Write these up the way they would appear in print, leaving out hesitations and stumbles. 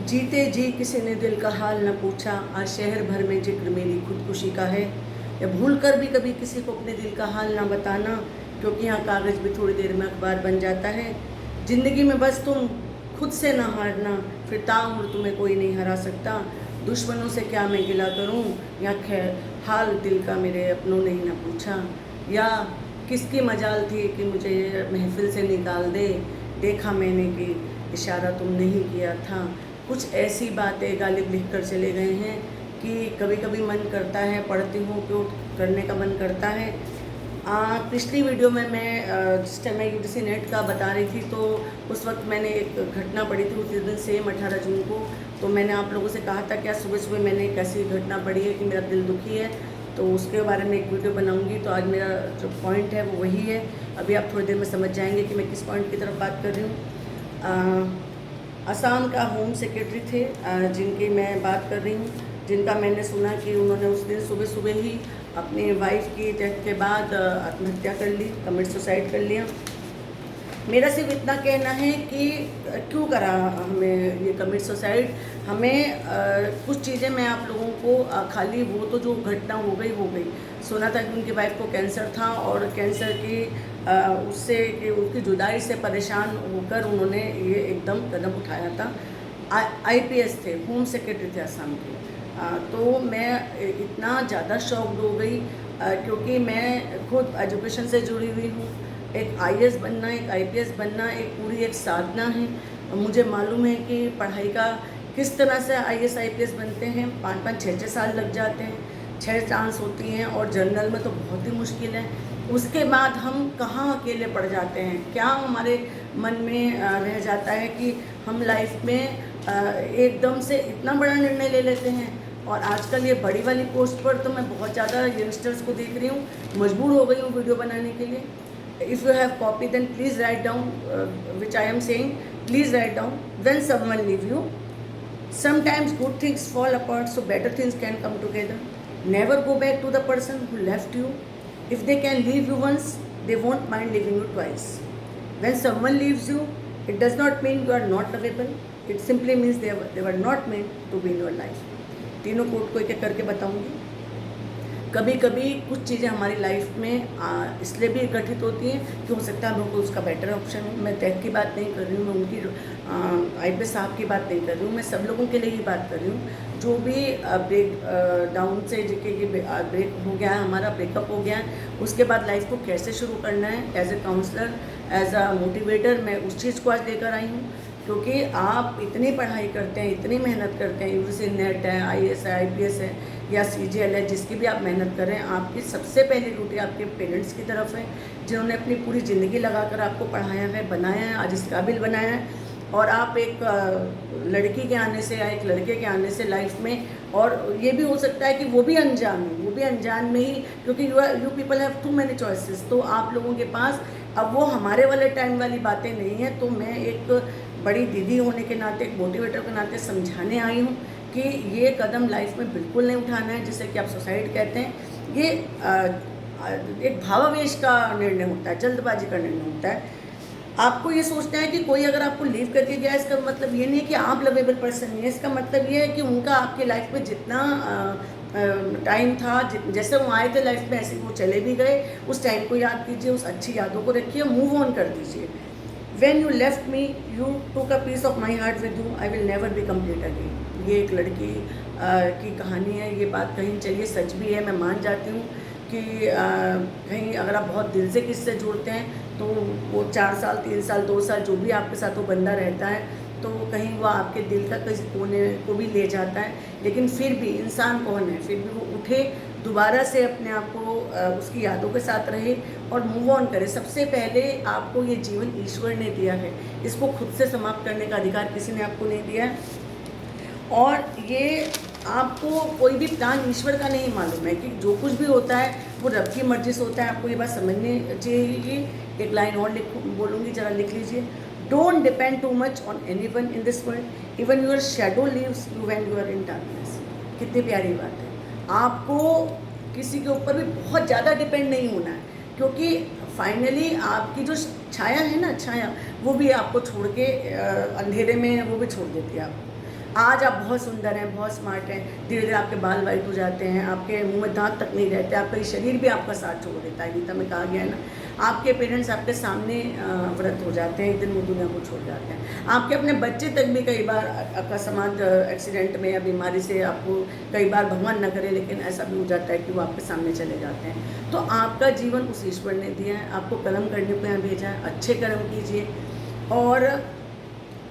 जीते जी किसी ने दिल का हाल न पूछा, आज शहर भर में जिक्र मेरी खुदकुशी का है। या भूल कर भी कभी किसी को अपने दिल का हाल ना बताना, क्योंकि यहाँ कागज़ भी थोड़ी देर में अखबार बन जाता है। ज़िंदगी में बस तुम खुद से ना हारना, फिर ताउम्र तुम्हें कोई नहीं हरा सकता। दुश्मनों से क्या मैं गिला करूँ, या खैर हाल दिल का मेरे अपनों ने ही ना पूछा। या किसकी मजाल थी कि मुझे महफिल से निकाल दे, देखा मैंने कि इशारा तुमने ही किया था। कुछ ऐसी बातें गालिब लिख कर चले गए हैं कि कभी कभी मन करता है, पढ़ती हूँ क्यों करने का मन करता है। पिछली वीडियो में मैं जिस टाइम मैं यूजीसी नेट का बता रही थी, तो उस वक्त मैंने एक घटना पढ़ी थी उस दिन सेम 18 जून को। तो मैंने आप लोगों से कहा था क्या सुबह सुबह मैंने एक ऐसी घटना पढ़ी है कि मेरा दिल दुखी है, तो उसके बारे में एक वीडियो बनाऊंगी। तो आज मेरा जो पॉइंट है वो वही है। अभी आप थोड़ी देर में समझ जाएंगे कि मैं किस पॉइंट की तरफ बात कर रही हूँ। असम का होम सेक्रेटरी थे जिनकी मैं बात कर रही हूँ, जिनका मैंने सुना कि उन्होंने उस दिन सुबह सुबह ही अपनी वाइफ की डेथ के बाद आत्महत्या कर ली, कमिट सुसाइड कर लिया। मेरा सिर्फ इतना कहना है कि क्यों करा हमें ये कमिट सुसाइड। हमें कुछ चीज़ें मैं आप लोगों को खाली वो तो जो घटना हो गई। सुना था कि उनकी वाइफ को कैंसर था और कैंसर की उससे कि उनकी जुदाई से परेशान होकर उन्होंने ये एकदम कदम उठाया था। आईपीएस थे, होम सेक्रेटरी थे असम के। तो मैं इतना ज़्यादा शॉक्ड हो गई क्योंकि मैं खुद एजुकेशन से जुड़ी हुई हूँ। एक आईएएस बनना, एक आईपीएस बनना एक पूरी एक साधना है। मुझे मालूम है कि पढ़ाई का किस तरह से आईएएस आईपीएस बनते हैं। 5-5, 6-6 साल लग जाते हैं, 6 चांस होती हैं और जनरल में तो बहुत ही मुश्किल है। उसके बाद हम कहाँ अकेले पड़ जाते हैं, क्या हमारे मन में रह जाता है कि हम लाइफ में एकदम से इतना बड़ा निर्णय ले लेते हैं। और आजकल ये बड़ी वाली पोस्ट पर तो मैं बहुत ज़्यादा यंगस्टर्स को देख रही हूँ, मजबूर हो गई हूँ वीडियो बनाने के लिए। If you have copy, then please write down which I am saying. Please write down. When someone leave you, sometimes good things fall apart, so better things can come together. Never go back to the person who left you. If they can leave you once, they won't mind leaving you twice. When someone leaves you, it does not mean you are not lovable. It simply means they were not meant to be in your life. तीनों coat को एक एक करके बताऊंगी। कभी कभी कुछ चीज़ें हमारी लाइफ में इसलिए भी गठित होती हैं कि हो सकता है हम लोग को उसका बेटर ऑप्शन हो। मैं टैग की बात नहीं कर रही हूँ, मैं उनकी आईपीएस साहब की बात नहीं कर रही हूँ, मैं सब लोगों के लिए ही बात कर रही हूँ जो भी ब्रेक डाउन से ब्रेक हो गया है, हमारा ब्रेकअप हो गया है। उसके बाद लाइफ को कैसे शुरू करना है, as a counsellor, as a motivator, मैं उस चीज़ को आज लेकर आई हूँ। क्योंकि आप इतनी पढ़ाई करते हैं, इतनी मेहनत करते हैं, यूजीसी नेट है, आईएएस है, आईपीएस है या सीजीएल है, जिसकी भी आप मेहनत कर रहे हैं, आपकी सबसे पहली ड्यूटी आपके पेरेंट्स की तरफ है, जिन्होंने अपनी पूरी ज़िंदगी लगाकर आपको पढ़ाया है, बनाया है, आज इस काबिल बनाया है। और आप एक लड़की के आने से या एक लड़के के आने से लाइफ में, और ये भी हो सकता है कि वो भी अनजान हो, वो भी अनजान में ही, क्योंकि you people have too many choices. तो आप लोगों के पास अब वो हमारे वाले टाइम वाली बातें नहीं हैं। तो मैं एक बड़ी दीदी होने के नाते, एक मोटिवेटर के नाते समझाने आई हूँ कि ये कदम लाइफ में बिल्कुल नहीं उठाना है, जिसे कि आप सुसाइड कहते हैं। ये एक भावावेश का निर्णय होता है, जल्दबाजी का निर्णय होता है। आपको ये सोचना है कि कोई अगर आपको लीव करके गया, इसका मतलब ये नहीं है कि आप लवेबल पर्सन नहीं है। इसका मतलब ये है कि उनका आपके लाइफ में जितना टाइम था, जैसे वो आए थे लाइफ में, ऐसे वो चले भी गए। उस टाइम को याद कीजिए, उस अच्छी यादों को रखिए, मूव ऑन कर दीजिए। When you left me, you took a piece of my heart with you. I will never be complete again. ये एक लड़की की कहानी है। ये बात कहीं चलिए सच भी है, मैं मान जाती हूँ कि कहीं अगर आप बहुत दिल से किससे जुड़ते हैं तो वो 4 साल, 3 साल, 2 साल जो भी आपके साथ वो बंदा रहता है, तो कहीं वो आपके दिल का किसी कोने को भी ले जाता है। लेकिन फिर भी इंसान कौन है, फिर भी वो उठे, दोबारा से अपने आप को उसकी यादों के साथ रहे और मूव ऑन करे। सबसे पहले आपको ये जीवन ईश्वर ने दिया है, इसको खुद से समाप्त करने का अधिकार किसी ने आपको नहीं दिया है। और ये आपको कोई भी प्लान ईश्वर का नहीं मालूम है कि जो कुछ भी होता है वो रब की मर्जी से होता है। आपको ये बात समझनी चाहिए। एक लाइन और बोलूँगी, ज़रा लिख लीजिए। Don't depend too much on anyone in this world, even your shadow leaves you when you are in darkness. कितनी प्यारी बात है। आपको किसी के ऊपर भी बहुत ज़्यादा डिपेंड नहीं होना है, क्योंकि फाइनली आपकी जो छाया है ना, छाया, वो भी आपको छोड़ के अंधेरे में वो भी छोड़ देती है आपको। आज आप बहुत सुंदर हैं, बहुत स्मार्ट हैं, धीरे धीरे आपके बाल वाइट हो जाते हैं, आपके मुंह में दांत तक नहीं रहते, आपका शरीर भी आपका साथ छोड़ देता है। गीता में कहा गया है ना, आपके पेरेंट्स आपके सामने व्रत हो जाते हैं, एक दिन वो दुनिया को छोड़ जाते हैं। आपके अपने बच्चे तक भी कई बार अकस्मात एक्सीडेंट में या बीमारी से आपको कई बार, भगवान न करे लेकिन ऐसा भी हो जाता है कि वो आपके सामने चले जाते हैं। तो आपका जीवन उस ईश्वर ने दिया है, आपको कर्म करने को यहाँ भेजा है, अच्छे कर्म कीजिए और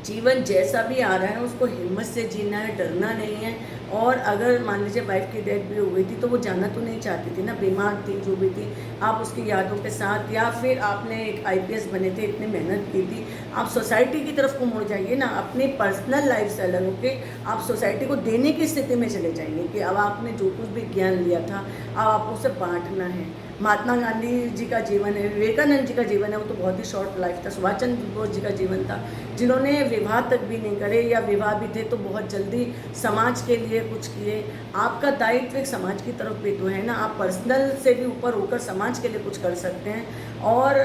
जीवन जैसा भी आ रहा है उसको हिम्मत से जीना है, डरना नहीं है। और अगर मान लीजिए वाइफ की डेथ भी हो गई थी तो वो जाना तो नहीं चाहती थी ना, बीमार थी, जो भी थी, आप उसकी यादों के साथ, या फिर आपने एक आईपीएस बने थे, इतनी मेहनत की थी, आप सोसाइटी की तरफ को मुड़ जाइए ना, अपनी पर्सनल लाइफ से अलग होकर आप सोसाइटी को देने की स्थिति में चले जाइए कि अब आपने जो कुछ भी ज्ञान लिया था अब आपको उसे बांटना है। महात्मा गांधी जी का जीवन है, विवेकानंद जी का जीवन है, वो तो बहुत ही शॉर्ट लाइफ था। सुभाष चंद्र बोस जी का जीवन था, जिन्होंने विवाह तक भी नहीं करे, या विवाह भी थे तो बहुत जल्दी समाज के लिए कुछ किए। आपका दायित्व एक समाज की तरफ भी तो है ना, आप पर्सनल से भी ऊपर होकर समाज के लिए कुछ कर सकते हैं। और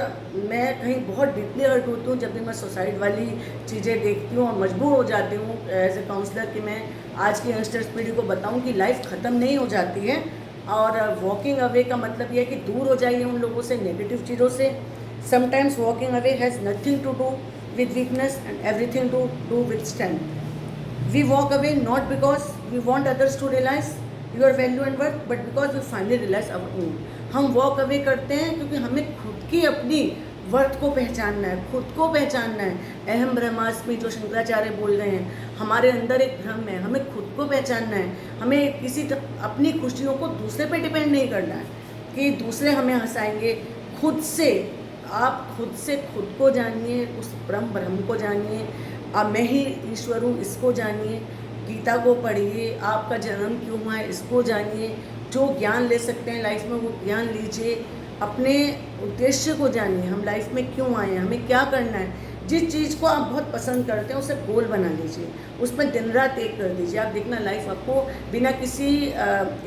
मैं कहीं बहुत डीपली हर्ट होती हूँ जब भी मैं सुसाइड वाली चीज़ें देखती हूँ और मजबूर हो जाती हूँ एज ए काउंसलर कि मैं आज की यंगस्टर्स पीढ़ी को बताऊँ कि लाइफ ख़त्म नहीं हो जाती है। और वॉकिंग अवे का मतलब ये है कि दूर हो जाइए उन लोगों से, नेगेटिव चीज़ों से। Sometimes walking away has nothing to do with weakness and everything to do with strength. We walk away not because we want others to realize your value and worth, but because we finally realize our own. हम walk away करते हैं क्योंकि हमें खुद की अपनी worth को पहचानना है, खुद को पहचानना है। अहम ब्रह्मास्मि जो शंकराचार्य बोल रहे हैं, हमारे अंदर एक भ्रम है, हमें खुद को पहचानना है। हमें अपनी खुशियों को दूसरे पे डिपेंड नहीं करना है कि दूसरे हमें हंसाएंगे। खुद से आप खुद को जानिए, उस ब्रह्म को जानिए। अब मैं ही ईश्वर हूँ इसको जानिए, गीता को पढ़िए, आपका जन्म क्यों हुआ है इसको जानिए। जो ज्ञान ले सकते हैं लाइफ में वो ज्ञान लीजिए, अपने उद्देश्य को जानिए, हम लाइफ में क्यों आए हैं, हमें क्या करना है। जिस चीज़ को आप बहुत पसंद करते हैं उसे गोल बना लीजिए, उसमें दिन रात एक कर दीजिए। आप देखना लाइफ आपको बिना किसी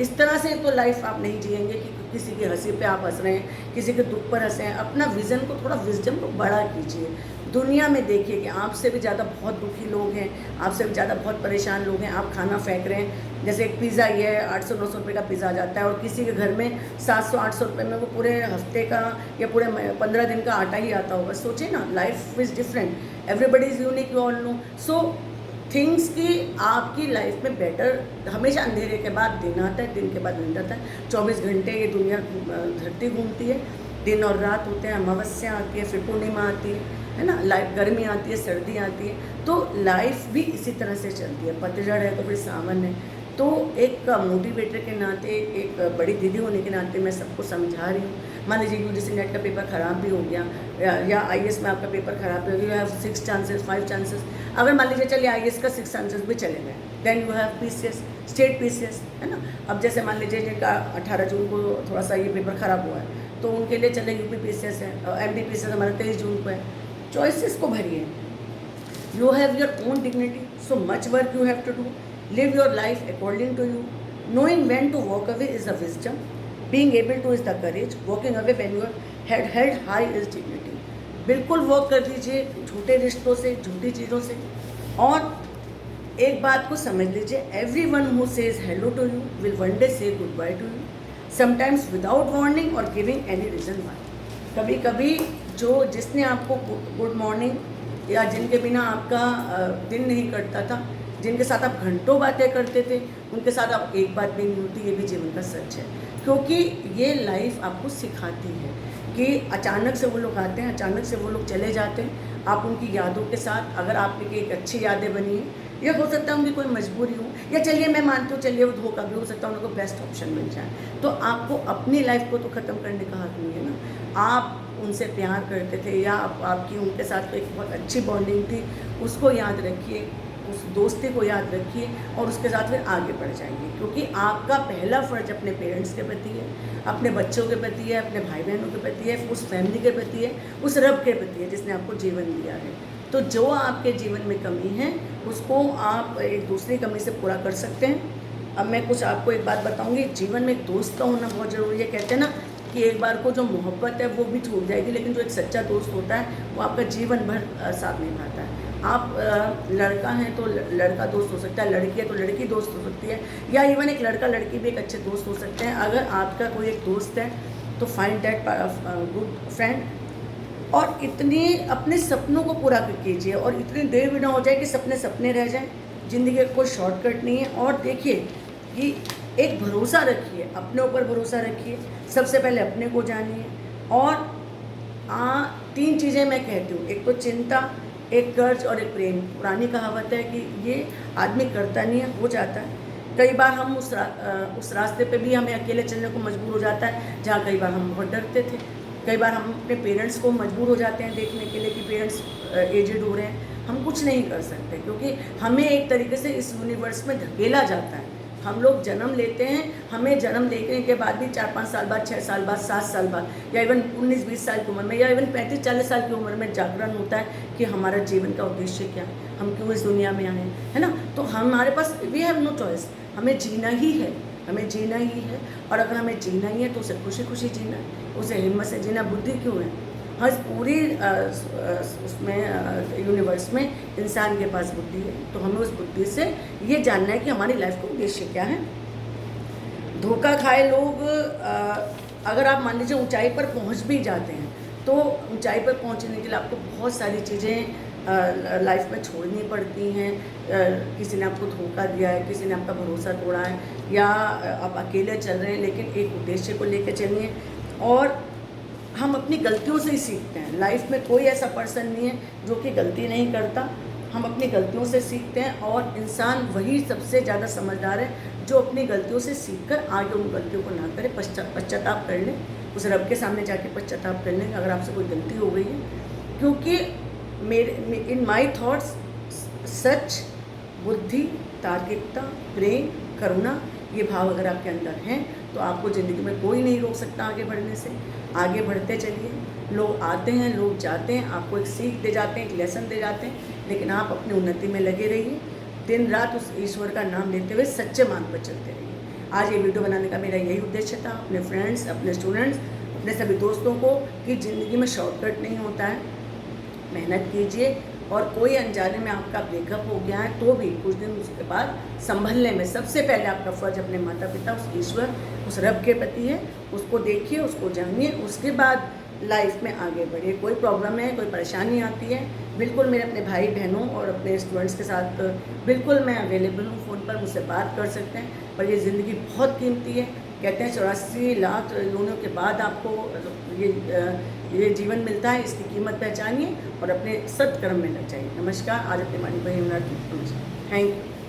इस तरह से तो लाइफ आप नहीं जिएंगे कि किसी की हंसी पे आप हंस रहे हैं, किसी के दुख पर हंसे हैं। अपना विज़न को थोड़ा विजडम को बड़ा कीजिए। दुनिया में देखिए कि आपसे भी ज़्यादा बहुत दुखी लोग हैं, आपसे भी ज़्यादा बहुत परेशान लोग हैं। आप खाना फेंक रहे हैं, जैसे एक पिज़्ज़ा ये है 800-900 रुपये का पिज़्ज़ा जाता है और किसी के घर में 700-800 रुपये में वो पूरे हफ्ते का या पूरे 15 दिन का आटा ही आता होगा। सोचिए ना, life is different, everybody is unique, you all know. So things की आपकी लाइफ में बेटर, हमेशा अंधेरे के बाद दिन आता है, दिन के बाद दिन आता है। 24 घंटे ये दुनिया धरती घूमती है, दिन और रात होते हैं, अमावस्या आती है, फिर पूर्णिमा आती है ना, लाइफ गर्मी आती है, सर्दी आती है, तो लाइफ भी इसी तरह से चलती है। पतझड़ है तो फिर सावन है। तो एक मोटिवेटर के नाते, एक बड़ी दीदी होने के नाते मैं सबको समझा रही हूँ। मान लीजिए यूजीसी नेट का पेपर ख़राब भी हो गया या आईएएस में आपका पेपर ख़राब हो गया, यू हैव 6 चांसेस 5 चांसेस। अगर मान लीजिए चलिए आईएएस का 6 चांसेस भी चले गए, then you have PCS, state PCS, है ना। अब जैसे मान लीजिए जिनका 18 जून को थोड़ा सा ये पेपर ख़राब हुआ है तो उनके लिए चले यूपी पीसीएस है, एमपी पीसीएस हमारा 23 जून को है। चॉइसेस को भरिए। You have your own dignity, so much work you have to do. Live your life according to you. Knowing when to walk away is the wisdom. Being able to is the courage. Walking away when your head held high is dignity. बिल्कुल walk कर दीजिए झूठे रिश्तों से, झूठी चीज़ों से। और एक बात को समझ लीजिए, everyone who says hello to you will one day say goodbye to you. Sometimes without warning or giving any reason why. कभी कभी जिसने आपको गुड मॉर्निंग या जिनके बिना आपका दिन नहीं कटता था, जिनके साथ आप घंटों बातें करते थे, उनके साथ आप एक बात भी नहीं होती, ये भी जीवन का सच है। क्योंकि ये लाइफ आपको सिखाती है कि अचानक से वो लोग आते हैं, अचानक से वो लोग चले जाते हैं। आप उनकी यादों के साथ, अगर आपकी एक अच्छी यादें बनी है, या हो सकता है उनकी कोई मजबूरी हो, या चलिए मैं मानती हूँ चलिए वो धोखा भी हो सकता है, उनको बेस्ट ऑप्शन मिल जाए, तो आपको अपनी लाइफ को तो ख़त्म करने का हक नहीं है ना। आप उनसे प्यार करते थे या आपकी उनके साथ एक बहुत अच्छी बॉन्डिंग थी, उसको याद रखिए, उस दोस्ती को याद रखिए और उसके साथ फिर आगे बढ़ जाइए। क्योंकि आपका पहला फ़र्ज अपने पेरेंट्स के प्रति है, अपने बच्चों के प्रति है, अपने भाई बहनों के प्रति है, उस फैमिली के प्रति है, उस रब के प्रति है जिसने आपको जीवन दिया है। तो जो आपके जीवन में कमी है उसको आप एक दूसरी कमी से पूरा कर सकते हैं। अब मैं कुछ आपको एक बात बताऊँगी, जीवन में एक दोस्त का होना बहुत ज़रूरी है। कहते हैं ना कि एक बार को जो मोहब्बत है वो भी छूट जाएगी, लेकिन जो एक सच्चा दोस्त होता है वो आपका जीवन भर साथ निभाता है। आप लड़का हैं तो लड़का दोस्त हो सकता है, लड़की है तो लड़की दोस्त हो सकती है, या इवन एक लड़का लड़की भी एक अच्छे दोस्त हो सकते हैं। अगर आपका कोई एक दोस्त है तो फाइंड दैट गुड फ्रेंड, और इतने अपने सपनों को पूरा कीजिए, और इतनी देर भी ना हो जाए कि सपने सपने रह जाएं। ज़िंदगी का कोई शॉर्टकट नहीं है। और देखिए कि एक भरोसा रखिए, अपने ऊपर भरोसा रखिए, सबसे पहले अपने को जानिए। और 3 चीज़ें मैं कहती हूँ, एक तो चिंता, एक कर्ज और एक प्रेम। पुरानी कहावत है कि ये आदमी करता नहीं है, हो जाता है। कई बार हम उस रास्ते पे भी हमें अकेले चलने को मजबूर हो जाता है जहाँ कई बार हम बहुत डरते थे। कई बार हम अपने पेरेंट्स को मजबूर हो जाते हैं देखने के लिए कि पेरेंट्स एजेड हो रहे हैं, हम कुछ नहीं कर सकते, क्योंकि हमें एक तरीके से इस यूनिवर्स में धकेला जाता है। हम लोग जन्म लेते हैं, हमें जन्म लेने के बाद भी 4-5 साल बाद, 6 साल बाद, 7 साल बाद, या इवन 19-20 साल की उम्र में, या इवन 35-40 साल की उम्र में जागरण होता है कि हमारा जीवन का उद्देश्य क्या है, हम क्यों इस दुनिया में आए हैं, है ना। तो हमारे पास वी हैव नो चॉइस, हमें जीना ही है, हमें जीना ही है। और अगर हमें जीना ही है तो उसे खुशी खुशी जीना है, उसे हिम्मत से जीना। बुद्धि क्यों है? हाँ, इस पूरी उसमें यूनिवर्स में इंसान के पास बुद्धि है, तो हमें उस बुद्धि से ये जानना है कि हमारी लाइफ का उद्देश्य क्या है। धोखा खाए लोग, अगर आप मान लीजिए ऊंचाई पर पहुंच भी जाते हैं, तो ऊंचाई पर पहुंचने के लिए आपको बहुत सारी चीज़ें लाइफ में छोड़नी पड़ती हैं। किसी ने आपको धोखा दिया है, किसी ने आपका भरोसा तोड़ा है, या आप अकेले चल रहे हैं, लेकिन एक उद्देश्य को लेकर चलिए। और हम अपनी गलतियों से ही सीखते हैं। लाइफ में कोई ऐसा पर्सन नहीं है जो कि गलती नहीं करता, हम अपनी गलतियों से सीखते हैं। और इंसान वही सबसे ज़्यादा समझदार है जो अपनी गलतियों से सीखकर आगे उन गलतियों को ना करे, पश्चाताप कर ले, उस रब के सामने जाके पश्चाताप कर लें अगर आपसे कोई गलती हो गई है। क्योंकि इन माई थॉट्स सच, बुद्धि, तार्किकता, प्रेम, करुणा, ये भाव अगर आपके अंदर हैं तो आपको ज़िंदगी में कोई नहीं रोक सकता आगे बढ़ने से। आगे बढ़ते चलिए। लोग आते हैं, लोग जाते हैं, आपको एक सीख दे जाते हैं, एक लेसन दे जाते हैं, लेकिन आप अपनी उन्नति में लगे रहिए। दिन रात उस ईश्वर का नाम लेते हुए सच्चे मार्ग पर चलते रहिए। आज ये वीडियो बनाने का मेरा यही उद्देश्य था, अपने फ्रेंड्स, अपने स्टूडेंट्स, अपने सभी दोस्तों को, कि ज़िंदगी में शॉर्टकट नहीं होता है, मेहनत कीजिए। और कोई अनजाने में आपका ब्रेकअप हो गया है तो भी कुछ दिन उसके बाद संभलने में सबसे पहले आपका फ़र्ज अपने माता पिता, उस ईश्वर, उस रब के प्रति है। उसको देखिए, उसको जानिए, उसके बाद लाइफ में आगे बढ़िए। कोई प्रॉब्लम है, कोई परेशानी आती है, बिल्कुल मेरे अपने भाई बहनों और अपने स्टूडेंट्स के साथ बिल्कुल मैं अवेलेबल हूँ, फ़ोन पर मुझसे बात कर सकते हैं। पर ये ज़िंदगी बहुत कीमती है। कहते हैं 84 लाख योनियों के बाद आपको ये जीवन मिलता है। इसकी कीमत पहचानिए और अपने सत्कर्म में लग जाइए। नमस्कार। आज अपने वाणी पर नमस्कार। Thank you.